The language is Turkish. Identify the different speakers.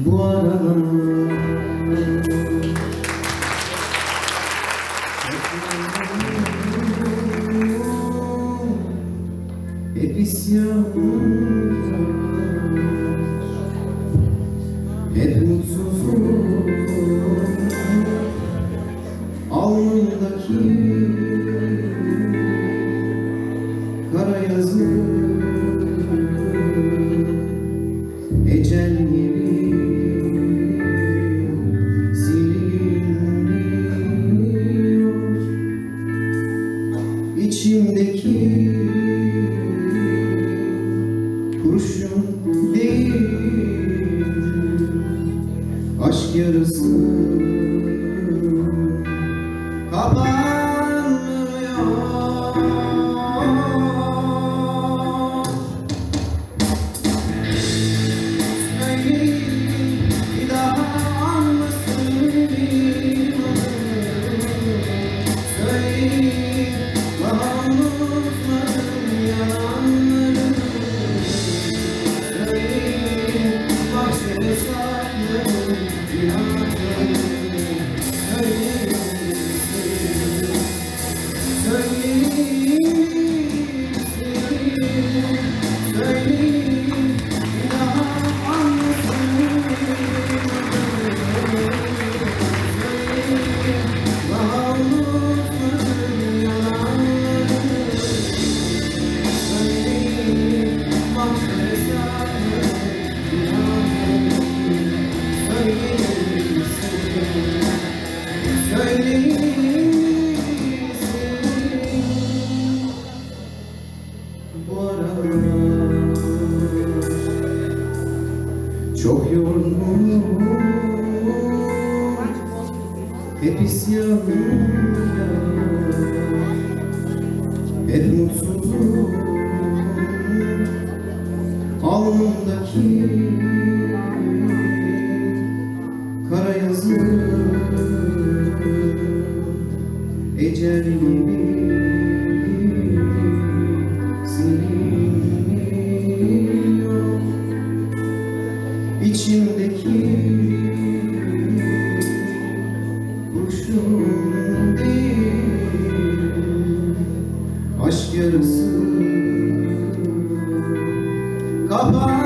Speaker 1: bu aralar. Hep isyan, hep mutsuzluk, alnımdaki kara yazı, ecel gibi siliniyor. İçimdeki kurşun değil, aşk yarası kapanmıyor. Söyleyin bir daha anlasın beni. Söyleyin daha unutmadım yalanları. Söyleyin bahçede sakladım günahları. Bu aralar çok yorgunum, hep isyanımda, hep mutsuzum, alnımdaki kara yazı, ecel gibi siliniyor. İçimdeki kurşun değil, aşk yarası kapanmıyor.